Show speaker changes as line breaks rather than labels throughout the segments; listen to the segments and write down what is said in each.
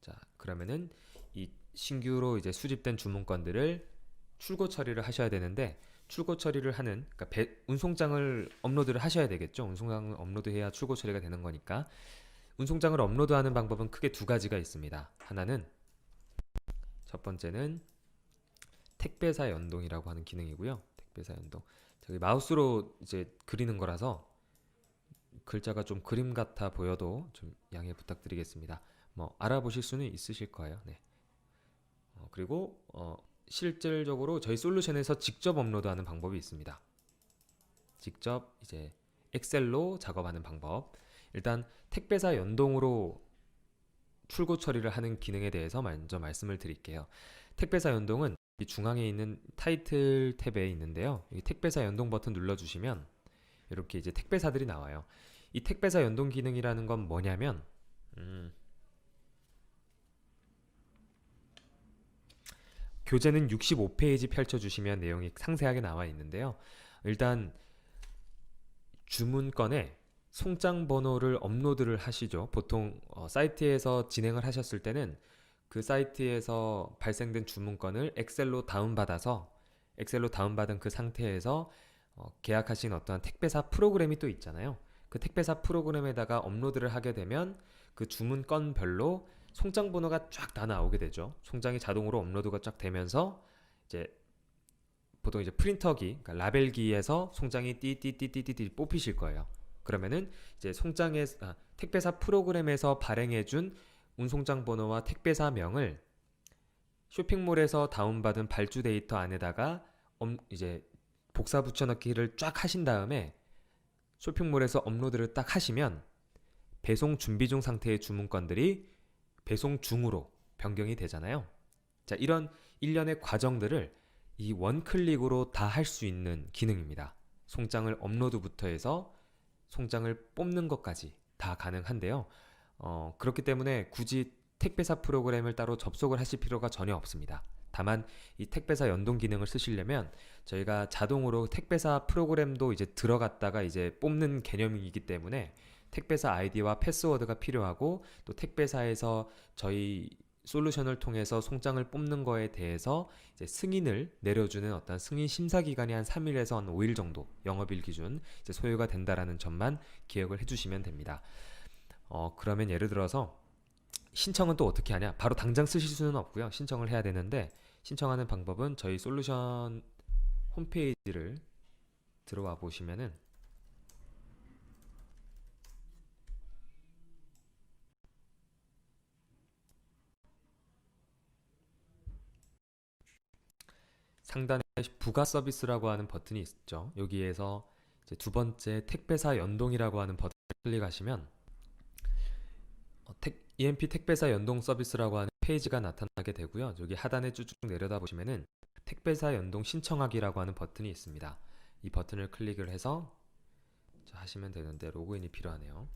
자, 그러면은 이 신규로 이제 수집된 주문건들을 출고 처리를 하셔야 되는데, 출고 처리를 하는, 그러니까 운송장을 업로드를 하셔야 되겠죠. 운송장을 업로드해야 출고 처리가 되는 거니까. 운송장을 업로드하는 방법은 크게 두 가지가 있습니다. 하나는, 첫 번째는 택배사 연동이라고 하는 기능이고요. 택배사 연동. 저기 마우스로 이제 그리는 거라서 글자가 좀 그림 같아 보여도 좀 양해 부탁드리겠습니다. 뭐 알아보실 수는 있으실 거예요. 네. 그리고 실질적으로 저희 솔루션에서 직접 업로드하는 방법이 있습니다. 직접 이제 엑셀로 작업하는 방법. 일단 택배사 연동으로 출고 처리를 하는 기능에 대해서 먼저 말씀을 드릴게요. 택배사 연동은 이 중앙에 있는 타이틀 탭에 있는데요. 이 택배사 연동 버튼 눌러주시면 이렇게 이제 택배사들이 나와요. 이 택배사 연동 기능이라는 건 뭐냐면, 교재는 65페이지 펼쳐주시면 내용이 상세하게 나와 있는데요. 일단 주문건에 송장 번호를 업로드를 하시죠. 보통 사이트에서 진행을 하셨을 때는 그 사이트에서 발생된 주문건을 엑셀로 다운받은 그 상태에서 계약하신 어떤 택배사 프로그램이 또 있잖아요. 그 택배사 프로그램에다가 업로드를 하게 되면 그 주문건별로 송장 번호가 쫙 다 나오게 되죠. 송장이 자동으로 업로드가 쫙 되면서 이제 보통 이제 프린터기, 그러니까 라벨기에서 송장이 띠띠띠띠띠 뽑히실 거예요. 그러면은 이제 택배사 프로그램에서 발행해준 운송장 번호와 택배사명을 쇼핑몰에서 다운받은 발주 데이터 안에다가 이제 복사 붙여넣기를 쫙 하신 다음에 쇼핑몰에서 업로드를 딱 하시면 배송 준비 중 상태의 주문건들이 배송 중으로 변경이 되잖아요. 자, 이런 일련의 과정들을 이 원클릭으로 다 할 수 있는 기능입니다. 송장을 업로드부터 해서 송장을 뽑는 것까지 다 가능한데요. 그렇기 때문에 굳이 택배사 프로그램을 따로 접속을 하실 필요가 전혀 없습니다. 다만 이 택배사 연동 기능을 쓰시려면 저희가 자동으로 택배사 프로그램도 이제 들어갔다가 이제 뽑는 개념이기 때문에 택배사 아이디와 패스워드가 필요하고, 또 택배사에서 저희 솔루션을 통해서 송장을 뽑는 거에 대해서 이제 승인을 내려주는 어떤 승인 심사 기간이 한 3일에서 한 5일 정도 영업일 기준 이제 소요가 된다라는 점만 기억을 해주시면 됩니다. 그러면 예를 들어서 신청은 또 어떻게 하냐? 바로 당장 쓰실 수는 없고요. 신청을 해야 되는데, 신청하는 방법은 저희 솔루션 홈페이지를 들어와 보시면은 상단에 부가 서비스라고 하는 버튼이 있죠. 여기에서 이제 두 번째 택배사 연동이라고 하는 버튼을 클릭하시면 EMP 택배사 연동 서비스라고 하는 페이지가 나타나게 되고요. 여기 하단에 쭉 내려다 보시면은 택배사 연동 신청하기라고 하는 버튼이 있습니다. 이 버튼을 클릭을 해서 하시면 되는데, 로그인이 필요하네요.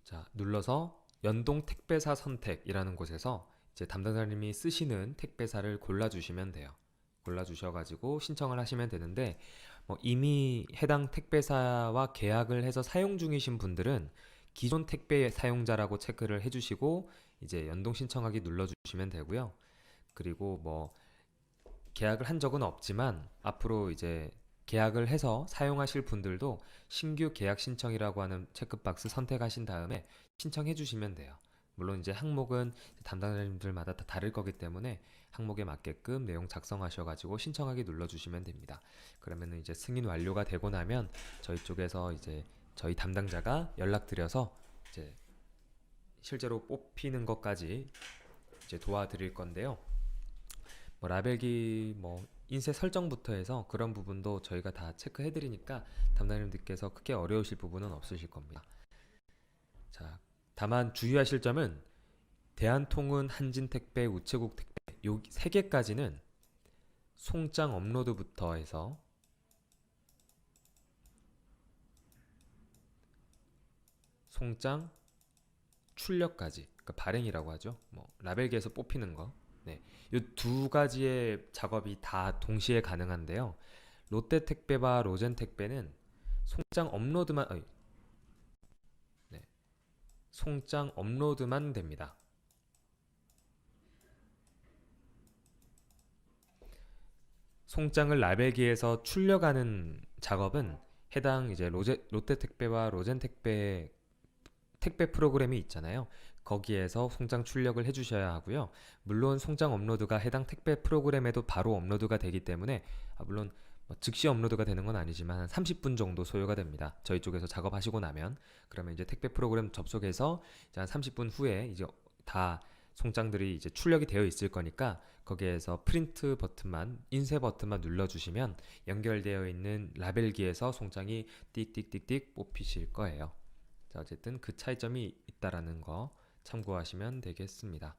자, 눌러서 연동 택배사 선택이라는 곳에서 이제 담당자님이 쓰시는 택배사를 골라주시면 돼요. 골라주셔가지고 신청을 하시면 되는데, 이미 해당 택배사와 계약을 해서 사용 중이신 분들은 기존 택배 사용자라고 체크를 해주시고 이제 연동 신청하기 눌러주시면 되고요. 그리고 계약을 한 적은 없지만 앞으로 이제 계약을 해서 사용하실 분들도 신규 계약 신청이라고 하는 체크박스 선택하신 다음에 신청해 주시면 돼요. 물론 이제 항목은 담당자님들마다 다 다를 거기 때문에 항목에 맞게끔 내용 작성하셔가지고 신청하기 눌러주시면 됩니다. 그러면 이제 승인 완료가 되고 나면 저희 쪽에서 이제 저희 담당자가 연락드려서 이제 실제로 뽑히는 것까지 이제 도와드릴 건데요. 라벨기 인쇄 설정부터 해서 그런 부분도 저희가 다 체크해드리니까 담당자님들께서 크게 어려우실 부분은 없으실 겁니다. 다만 주의하실 점은 대한통운, 한진택배, 우체국 택배 요 세 개까지는 송장 업로드부터 해서 송장 출력까지, 그러니까 발행이라고 하죠. 뭐 라벨기에서 뽑히는 거. 네. 이 두 가지의 작업이 다 동시에 가능한데요. 롯데택배와 로젠택배는 송장 업로드만 네. 송장 업로드만 됩니다. 송장을 라벨기에서 출력하는 작업은 해당 이제 롯데택배와 로젠택배 택배 프로그램이 있잖아요. 거기에서 송장 출력을 해주셔야 하고요. 물론 송장 업로드가 해당 택배 프로그램에도 바로 업로드가 되기 때문에 물론 뭐 즉시 업로드가 되는 건 아니지만 한 30분 정도 소요가 됩니다. 저희 쪽에서 작업하시고 나면 그러면 이제 택배 프로그램 접속해서 이제 한 30분 후에 이제 다 송장들이 이제 출력이 되어 있을 거니까 거기에서 프린트 버튼만 인쇄 버튼만 눌러주시면 연결되어 있는 라벨기에서 송장이 띡띡띡띡 뽑히실 거예요. 자, 어쨌든 그 차이점이 있다라는 거 참고하시면 되겠습니다.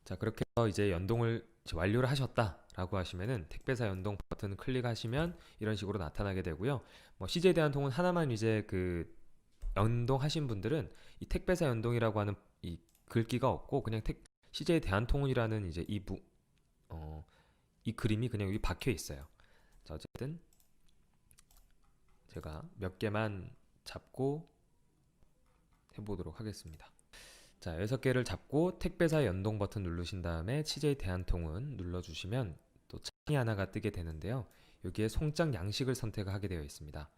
자, 그렇게 해서 이제 연동을 완료를 하셨다라고 하시면은 택배사 연동 버튼 클릭하시면 이런 식으로 나타나게 되고요. 뭐 CJ 대한통운 하나만 이제 그 연동하신 분들은 이 택배사 연동이라고 하는 이 글귀가 없고 그냥 CJ 대한통운이라는 이제 이 그림이 그냥 여기 박혀 있어요. 자, 어쨌든 제가 몇 개만 잡고 해보도록 하겠습니다. 자, 6개를 잡고 택배사 연동 버튼 누르신 다음에 CJ 대한통운 눌러주시면 또 창이 하나가 뜨게 되는데요. 여기에 송장 양식을 선택하게 되어 있습니다.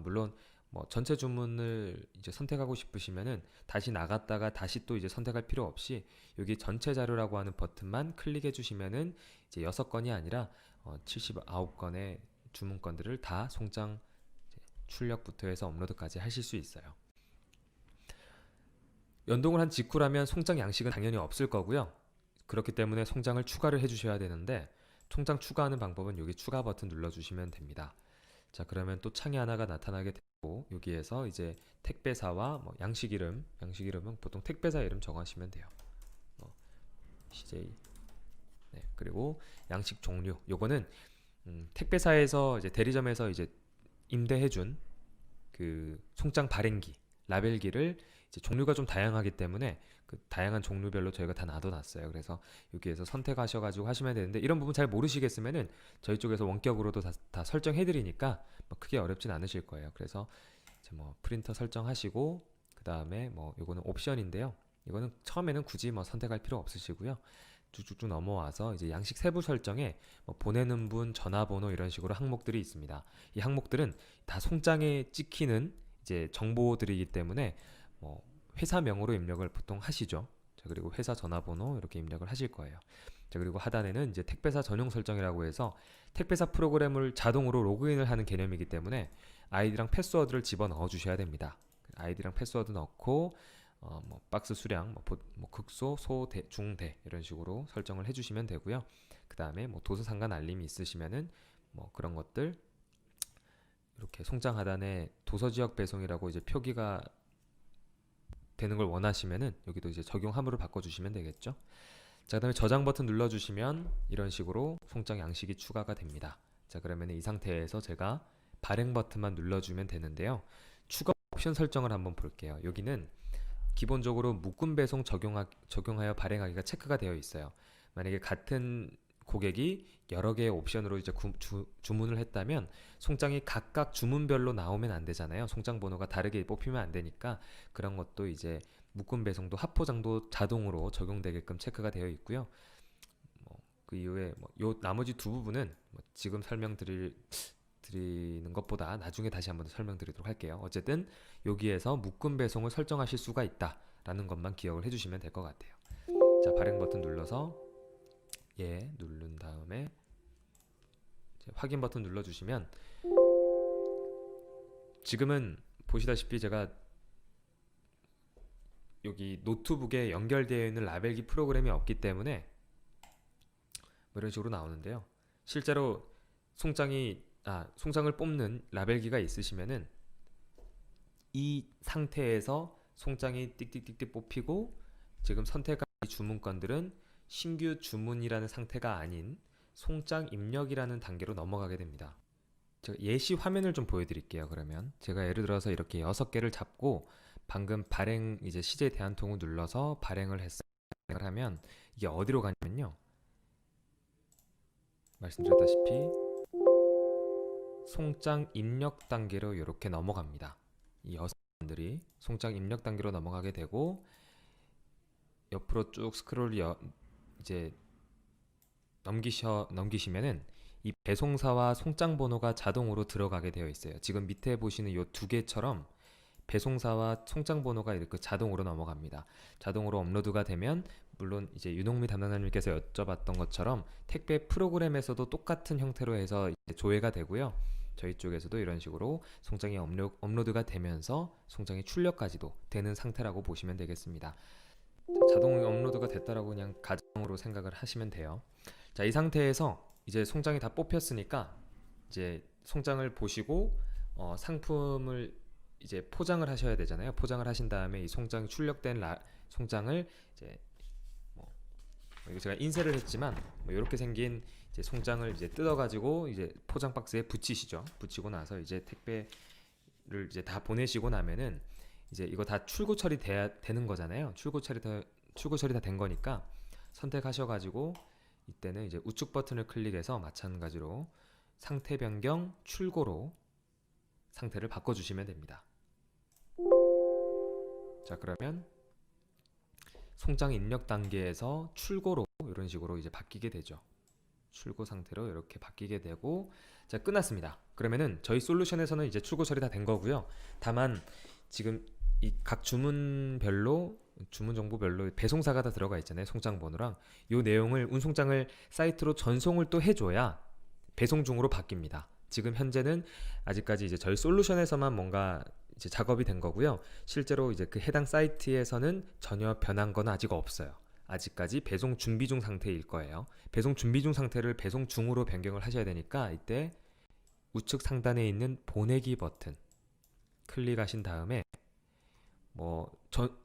물론 뭐 전체 주문을 이제 선택하고 싶으시면은 다시 나갔다가 다시 또 이제 선택할 필요 없이 여기 전체 자료라고 하는 버튼만 클릭해 주시면은 이제 6건이 아니라 79건의 주문건들을 다 송장 출력부터 해서 업로드까지 하실 수 있어요. 연동을 한 직후라면 송장 양식은 당연히 없을 거고요. 그렇기 때문에 송장을 추가를 해주셔야 되는데 송장 추가하는 방법은 여기 추가 버튼 눌러주시면 됩니다. 자, 그러면 또 창이 하나가 나타나게 되고 여기에서 이제 택배사와 뭐 양식 이름은 보통 택배사 이름 정하시면 돼요. CJ. 네, 그리고 양식 종류. 요거는 택배사에서 이제 대리점에서 이제 임대해준 그 송장 발행기, 라벨기를 이제 종류가 좀 다양하기 때문에 그 다양한 종류별로 저희가 다 놔둬놨어요. 그래서 여기에서 선택하셔가지고 하시면 되는데 이런 부분 잘 모르시겠으면은 저희 쪽에서 원격으로도 다 설정해드리니까 뭐 크게 어렵진 않으실 거예요. 그래서 이제 뭐 프린터 설정하시고 그 다음에 뭐 이거는 옵션인데요. 이거는 처음에는 굳이 뭐 선택할 필요 없으시고요. 쭉쭉쭉 넘어와서 이제 양식 세부 설정에 뭐 보내는 분, 전화번호 이런 식으로 항목들이 있습니다. 이 항목들은 다 송장에 찍히는 이제 정보들이기 때문에 뭐 회사명으로 입력을 보통 하시죠. 자, 그리고 회사 전화번호 이렇게 입력을 하실 거예요. 자, 그리고 하단에는 이제 택배사 전용 설정이라고 해서 택배사 프로그램을 자동으로 로그인을 하는 개념이기 때문에 아이디랑 패스워드를 집어 넣어 주셔야 됩니다. 아이디랑 패스워드 넣고 뭐 박스 수량, 뭐 극소, 소, 대, 중, 대 이런 식으로 설정을 해주시면 되고요. 그 다음에 뭐 도서상관 알림이 있으시면은 뭐 그런 것들 이렇게 송장 하단에 도서지역 배송이라고 이제 표기가 되는 걸 원하시면은 여기도 이제 적용 함으로 바꿔주시면 되겠죠. 자, 그다음에 저장 버튼 눌러주시면 이런 식으로 송장 양식이 추가가 됩니다. 자, 그러면 이 상태에서 제가 발행 버튼만 눌러주면 되는데요. 추가 옵션 설정을 한번 볼게요. 여기는 기본적으로 묶음 배송 적용하여 발행하기가 체크가 되어 있어요. 만약에 같은 고객이 여러 개의 옵션으로 이제 주문을 했다면 송장이 각각 주문별로 나오면 안 되잖아요. 송장 번호가 다르게 뽑히면 안 되니까 그런 것도 이제 묶음 배송도 합포장도 자동으로 적용되게끔 체크가 되어 있고요. 그 이후에 요 나머지 두 부분은 지금 설명드리는 것보다 나중에 다시 한번 설명드리도록 할게요. 어쨌든 여기에서 묶음 배송을 설정하실 수가 있다라는 것만 기억을 해주시면 될 것 같아요. 자, 발행 버튼 눌러서 누른 다음에 확인 버튼 눌러주시면 지금은 보시다시피 제가 여기 노트북에 연결되어 있는 라벨기 프로그램이 없기 때문에 뭐 이런 식으로 나오는데요. 실제로 송장을 뽑는 라벨기가 있으시면은 이 상태에서 송장이 띡띡띡띡 뽑히고 지금 선택한 이 주문건들은 신규 주문이라는 상태가 아닌 송장 입력이라는 단계로 넘어가게 됩니다. 제가 예시 화면을 좀 보여드릴게요. 그러면 제가 예를 들어서 이렇게 6개를 잡고 방금 발행 이제 CJ 대한통운 눌러서 발행을 했어요. 발행을 하면 이게 어디로 가냐면요. 말씀드렸다시피 송장 입력 단계로 이렇게 넘어갑니다. 이 6건들이 송장 입력 단계로 넘어가게 되고 옆으로 쭉 스크롤 이제 넘기시면은 이 배송사와 송장 번호가 자동으로 들어가게 되어 있어요. 지금 밑에 보시는 이 두 개처럼 배송사와 송장 번호가 이렇게 자동으로 넘어갑니다. 자동으로 업로드가 되면 물론 이제 윤홍미 담당자님께서 여쭤봤던 것처럼 택배 프로그램에서도 똑같은 형태로 해서 이제 조회가 되고요. 저희 쪽에서도 이런 식으로 송장이 업로드가 되면서 송장이 출력까지도 되는 상태라고 보시면 되겠습니다. 자동 업로드가 됐다라고 그냥 가정으로 생각을 하시면 돼요. 자, 이 상태에서 이제 송장이 다 뽑혔으니까 이제 송장을 보시고 상품을 이제 포장을 하셔야 되잖아요. 포장을 하신 다음에 이 송장이 출력된 송장을 이제 뭐 이거 제가 인쇄를 했지만 뭐 이렇게 생긴 이제 송장을 이제 뜯어가지고 이제 포장 박스에 붙이시죠. 붙이고 나서 이제 택배를 이제 다 보내시고 나면은 이제 이거 다 출고 처리돼야 되는 거잖아요. 출고 처리 다 된 거니까 선택하셔가지고 이때는 이제 우측 버튼을 클릭해서 마찬가지로 상태 변경 출고로 상태를 바꿔주시면 됩니다. 자, 그러면 송장 입력 단계에서 출고로 이런 식으로 이제 바뀌게 되죠. 출고 상태로 이렇게 바뀌게 되고, 자, 끝났습니다. 그러면은 저희 솔루션에서는 이제 출고 처리 다 된 거고요. 다만 지금 이 각 주문별로 주문 정보별로 배송사가 다 들어가 있잖아요. 송장 번호랑 이 내용을 운송장을 사이트로 전송을 또 해줘야 배송 중으로 바뀝니다. 지금 현재는 아직까지 이제 저희 솔루션에서만 뭔가 이제 작업이 된 거고요. 실제로 이제 그 해당 사이트에서는 전혀 변한 건 아직 없어요. 아직까지 배송 준비 중 상태일 거예요. 배송 준비 중 상태를 배송 중으로 변경을 하셔야 되니까 이때 우측 상단에 있는 보내기 버튼 클릭하신 다음에 뭐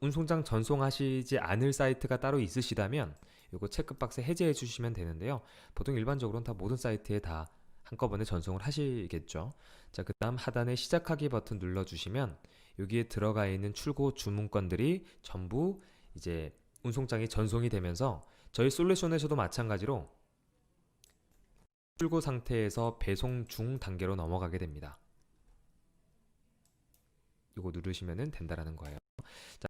운송장 전송하시지 않을 사이트가 따로 있으시다면 이거 체크박스 해제해 주시면 되는데요. 보통 일반적으로는 다 모든 사이트에 다 한꺼번에 전송을 하시겠죠. 자, 그 다음 하단에 시작하기 버튼 눌러주시면 여기에 들어가 있는 출고 주문건들이 전부 이제 운송장이 전송이 되면서 저희 솔루션에서도 마찬가지로 출고 상태에서 배송 중 단계로 넘어가게 됩니다. 이거 누르시면 된다라는 거예요. 자,